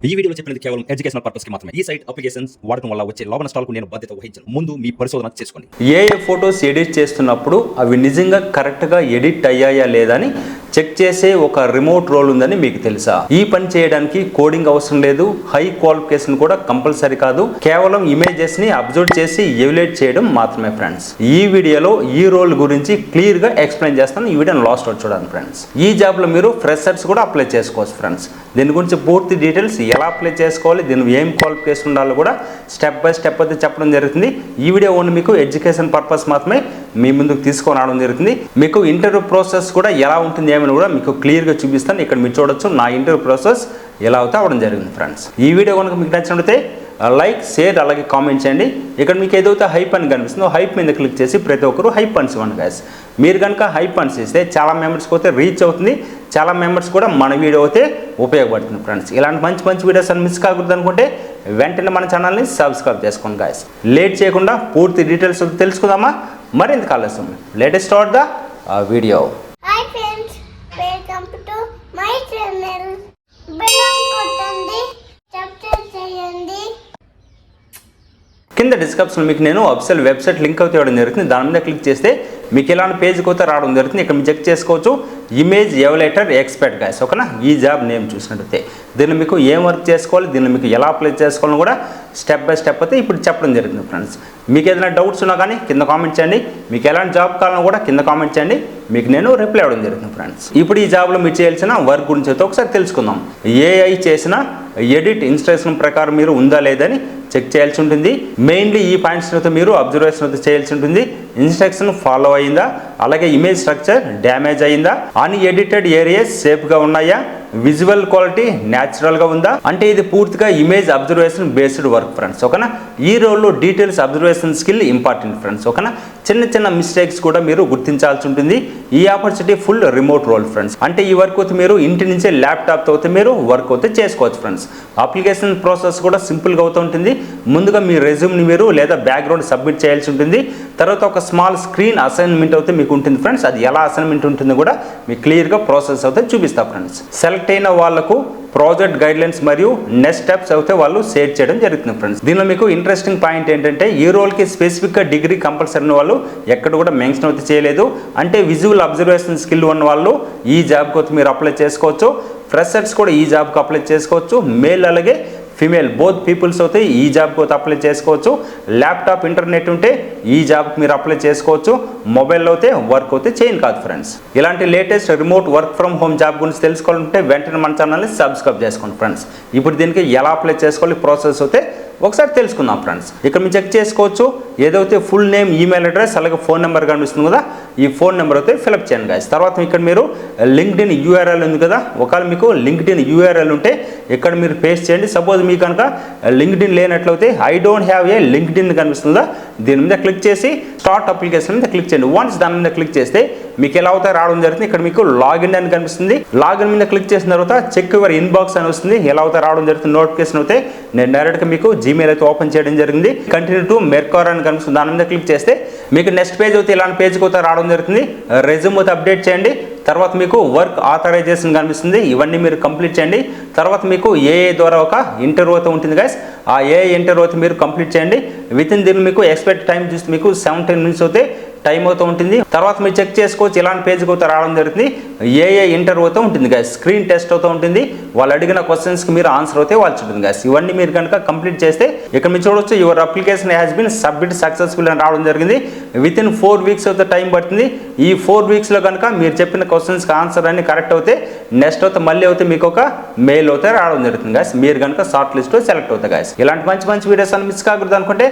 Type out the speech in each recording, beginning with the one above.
ఈ వీడియోలో చెప్పినది కేవలం ఎడ్యుకేషనల్ పర్పస్ కి మాత్రమే. ఈ సైట్ అప్లికేషన్స్ వాడటం వల్ల వచ్చే లాభ నష్టాలకు నేను బాధ్యత వహించను. ముందు మీ పరిశోధన చేసుకోండి. ఏ ఫోటోస్ ఎడిట్ చేస్తున్నప్పుడు అవి నిజంగా కరెక్ట్గా ఎడిట్ అయ్యాయా లేదా అని చెక్ చేసే ఒక రిమోట్ రోల్ ఉందని మీకు తెలుసా? ఈ పని చేయడానికి కోడింగ్ అవసరం లేదు, హై క్వాలిఫికేషన్ కూడా కంపల్సరీ కాదు. కేవలం ఇమేజెస్ ని అబ్జర్వ్ చేసి ఎవాల్యుయేట్ చేయడం మాత్రమే ఫ్రెండ్స్. ఈ వీడియోలో ఈ రోల్ గురించి క్లియర్ గా ఎక్స్ప్లెయిన్ చేస్తాను. ఈ వీడియోని లాస్ట్ వరకు చూడండి ఫ్రెండ్స్. ఈ జాబ్ లో మీరు ఫ్రెషర్స్ కూడా అప్లై చేసుకోవచ్చు ఫ్రెండ్స్. దీని గురించి పూర్తి డీటెయిల్స్ ఎలా అప్లై చేసుకోవాలి, దీని ఏం క్వాలిఫికేషన్ ఉండాలో కూడా స్టెప్ బై స్టెప్ అయితే చెప్పడం జరుగుతుంది. ఈ వీడియో ఓన్లీ మీకు ఎడ్యుకేషన్ పర్పస్ మాత్రమే మీ ముందుకు తీసుకొని రావడం జరుగుతుంది. మీకు ఇంటర్వ్యూ ప్రాసెస్ కూడా ఎలా ఉంటుంది ఏమని కూడా మీకు క్లియర్గా చూపిస్తాను. ఇక్కడ మీరు చూడొచ్చు నా ఇంటర్వ్యూ ప్రాసెస్ ఎలా అవుతా అవడం జరిగింది ఫ్రెండ్స్. ఈ వీడియో కనుక మీకు నచ్చినట్లయితే లైక్, షేర్, అలాగే కామెంట్ చేయండి. ఇక్కడ మీకు ఏదైతే హైప్ అని కనిపిస్తుందో హైప్ మీద క్లిక్ చేసి ప్రతి ఒక్కరు హైప్ పన్స్ ఇవ్వండి గైస్. మీరు కనుక హైప్ పన్స్ ఇస్తే చాలా మెంబర్స్కి అయితే రీచ్ అవుతుంది, చాలా మెంబర్స్ కూడా మన వీడియో అయితే ఉపయోగపడుతుంది ఫ్రెండ్స్. ఇలాంటి మంచి మంచి వీడియోస్ అని మిస్ కాకూడదు అనుకుంటే వెంటనే మన ఛానల్ని సబ్స్క్రైబ్ చేసుకోండి గైస్. లేట్ చేయకుండా పూర్తి డీటెయిల్స్ తెలుసుకుందామా? మరింత ఆలస్యం latest start the video. Hi friends, welcome to my channel. Bell కొట్టండి, సబ్స్క్రైబ్ చేయండి. కింద డిస్క్రిప్షన్ మీకు నేను అఫీషియల్ వెబ్సైట్ లింక్ అయితే ఇవ్వడం జరుగుతుంది. దాని మీద క్లిక్ చేస్తే మీకు ఇలాంటి పేజ్కి అయితే రావడం జరుగుతుంది. ఇక్కడ మీరు చెక్ చేసుకోవచ్చు ఇమేజ్ ఎవలేటర్ ఎక్స్పర్ట్ గైస్. ఓకేనా? ఈ జాబ్ నేమ్ చూసినట్టయితే దీన్ని మీకు ఏం వర్క్ చేసుకోవాలి, దీన్ని మీకు ఎలా అప్లై చేసుకోవాలని కూడా స్టెప్ బై స్టెప్ అయితే ఇప్పుడు చెప్పడం జరుగుతుంది ఫ్రెండ్స్. మీకు ఏదైనా డౌట్స్ ఉన్నా కానీ కింద కామెంట్ చేయండి. మీకు ఎలాంటి జాబ్ కావాలన్నా కూడా కింద కామెంట్ చేయండి, మీకు నేను రిప్లై అవ్వడం జరుగుతుంది ఫ్రెండ్స్. ఇప్పుడు ఈ జాబ్లో మీరు చేయాల్సిన వర్క్ గురించి అయితే ఒకసారి తెలుసుకుందాం. ఏఐ చేసిన ఎడిట్ ఇన్స్ట్రక్షన్ ప్రకారం మీరు ఉందా లేదని చెక్ చేయాల్సి ఉంటుంది. మెయిన్లీ ఈ పాయింట్స్ అయితే మీరు అబ్జర్వేషన్ అయితే చేయాల్సి ఉంటుంది. ఇన్స్ట్రక్షన్ ఫాలో అయిందా, అలాగే ఇమేజ్ స్ట్రక్చర్ డ్యామేజ్ అయిందా, అన్ఎడిటెడ్ ఏరియాస్ సేఫ్గా ఉన్నాయా, విజువల్ క్వాలిటీ న్యాచురల్గా ఉందా, అంటే ఇది పూర్తిగా image observation based work friends. ఓకేనా? ఈ రోల్లో details observation skill important friends. ఓకేనా? చిన్న చిన్న మిస్టేక్స్ కూడా మీరు గుర్తించాల్సి ఉంటుంది. ఈ opportunity full remote role friends. అంటే ఈ వర్క్ అయితే మీరు ఇంటి నుంచే ల్యాప్టాప్తో అయితే మీరు వర్క్ అయితే చేసుకోవచ్చు ఫ్రెండ్స్. అప్లికేషన్ ప్రాసెస్ కూడా సింపుల్గా అవుతూ ఉంటుంది. ముందుగా మీ రెజ్యూమ్ని మీరు లేదా బ్యాక్గ్రౌండ్ సబ్మిట్ చేయాల్సి ఉంటుంది. తర్వాత ఒక స్మాల్ స్క్రీన్ అసైన్మెంట్ అయితే మీకు ఉంటుంది ఫ్రెండ్స్. అది ఎలా అసైన్మెంట్ ఉంటుందో కూడా మీకు క్లియర్గా ప్రాసెస్ అయితే చూపిస్తా ఫ్రెండ్స్. సెలెక్ట్ అయిన వాళ్ళకు ప్రాజెక్ట్ గైడ్లైన్స్ మరియు నెక్స్ట్ స్టెప్స్ అయితే వాళ్ళు షేర్ చేయడం జరుగుతుంది ఫ్రెండ్స్. దీనిలో మీకు ఇంట్రెస్టింగ్ పాయింట్ ఏంటంటే ఈ రోల్కి స్పెసిఫిక్గా డిగ్రీ కంపల్సరీ వాళ్ళు ఎక్కడ కూడా మెన్షన్ అయితే చేయలేదు. అంటే విజువల్ అబ్జర్వేషన్ స్కిల్ ఉన్న వాళ్ళు ఈ జాబ్కి అయితే మీరు అప్లై చేసుకోవచ్చు. ఫ్రెషర్స్ కూడా ఈ జాబ్కి అప్లై చేసుకోవచ్చు. మేల్ అలాగే ఫీమేల్ బోత్ పీపుల్స్ అయితే ఈ జాబ్కి అయితే అప్లై చేసుకోవచ్చు. ల్యాప్టాప్ ఇంటర్నెట్ ఉంటే ఈ జాబ్కి మీరు అప్లై చేసుకోవచ్చు. మొబైల్లో అయితే వర్క్ అయితే చేయను కాదు ఫ్రెండ్స్. ఇలాంటి latest remote work from home job గురించి తెలుసుకోవాలంటే వెంటనే మన ఛానల్ని సబ్స్క్రైబ్ చేసుకోండి ఫ్రెండ్స్. ఇప్పుడు దీనికి ఎలా అప్లై చేసుకోవాలి ప్రాసెస్ అయితే ఒకసారి తెలుసుకుందాం ఫ్రెండ్స్. ఇక్కడ మీరు చెక్ చేసుకోవచ్చు ఏదైతే ఫుల్ నేమ్, ఈమెయిల్ అడ్రస్, అలాగే ఫోన్ నెంబర్ కనిపిస్తుంది కదా, ఈ ఫోన్ నెంబర్ అయితే ఫిల్అప్ చేయండి గైస్. తర్వాత ఇక్కడ మీరు లింక్డ్ఇన్ యూఆర్ఎల్ ఉంది కదా, ఒకవేళ మీకు లింక్డ్ఇన్ యూఆర్ఎల్ ఉంటే ఇక్కడ మీరు పేస్ట్ చేయండి. సపోజ్ మీకు కనుక లింక్డ్ఇన్ లేనట్లయితే I don't have a LinkedIn కనిపిస్తుందా, దీని మీద క్లిక్ చేసి స్టార్ట్ అప్లికేషన్ మీద క్లిక్ చేయండి. వన్స్ దాని మీద క్లిక్ చేస్తే మీకు ఎలా అవుతా రావడం జరుగుతుంది. ఇక్కడ మీకు లాగిన్ అని కనిపిస్తుంది. లాగిన్ మీద క్లిక్ చేసిన తర్వాత చెక్ యువర్ ఇన్బాక్స్ అని వస్తుంది. ఎలా అవుతా రావడం జరుగుతుంది నోటిఫికేషన్ అయితే నేను డైరెక్ట్గా మీకు జీమెయిల్ అయితే ఓపెన్ చేయడం జరిగింది. కంటిన్యూ టు మెర్కార్ అని కనిపిస్తుంది. దాని మీద క్లిక్ చేస్తే మీకు నెక్స్ట్ పేజ్ అయితే ఇలాంటి పేజ్కి అయితే రావడం జరుగుతుంది. రెజ్యూమ్ అయితే అప్డేట్ చేయండి. తర్వాత మీకు వర్క్ ఆథరైజేషన్ కనిపిస్తుంది. ఇవన్నీ మీరు కంప్లీట్ చేయండి. తర్వాత మీకు ఏఏ ద్వారా ఒక ఇంటర్వ్యూ అయితే ఉంటుంది గైస్. ఆ ఏఏ ఇంటర్వ్యూ అయితే మీరు కంప్లీట్ చేయండి. విత్ ఇన్ దీన్ని మీకు ఎక్స్పెక్ట్ టైం చూస్తే మీకు 17 minutes అయితే టైం అవుతూ ఉంటుంది. తర్వాత మీరు చెక్ చేసుకోవచ్చు ఇలాంటి పేజ్కి అయితే రావడం జరుగుతుంది. ఏఏ ఇంటర్వ్యూ అయితే ఉంటుంది గైస్. స్క్రీన్ టెస్ట్ అవుతూ ఉంటుంది. వాళ్ళు అడిగిన క్వశ్చన్స్కి మీరు ఆన్సర్ అయితే ఇవ్వాల్సి ఉంటుంది గైస్. ఇవన్నీ మీరు కనుక కంప్లీట్ చేస్తే ఇక్కడ మీరు చూడవచ్చు your application has been submit successful అని రావడం జరిగింది. విత్ ఇన్ 4 weeks అయితే టైం పడుతుంది. ఈ 4 weeksలో కనుక మీరు చెప్పిన క్వశ్చన్స్కి ఆన్సర్ అన్ని కరెక్ట్ అవుతే నెక్స్ట్ అయితే మళ్ళీ అయితే మీకు ఒక మెయిల్ అయితే రావడం జరుగుతుంది గైస్. మీరు కనుక షార్ట్ లిస్ట్ సెలెక్ట్ అవుతాయి గైస్. ఇలాంటి మంచి మంచి వీడియోస్ అని మిస్ కాకూడదు అనుకుంటే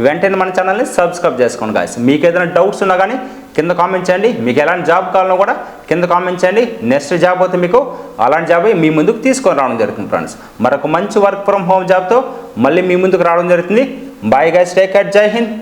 వెంటనే మన ఛానల్ని సబ్స్క్రైబ్ చేసుకోండి గాయస్. మీకు ఏదైనా డౌట్స్ ఉన్నా కానీ కింద కామెంట్ చేయండి. మీకు ఎలాంటి జాబ్ కావాలన్నా కూడా కింద కామెంట్ చేయండి. నెక్స్ట్ జాబ్ అయితే మీకు అలాంటి జాబ్ మీ ముందుకు తీసుకొని రావడం జరుగుతుంది ఫ్రెండ్స్. మరొక మంచి వర్క్ ఫ్రమ్ హోమ్ జాబ్తో మళ్ళీ మీ ముందుకు రావడం జరుగుతుంది. బాయ్ గైస్, టేక్ కేర్, జై హింద్.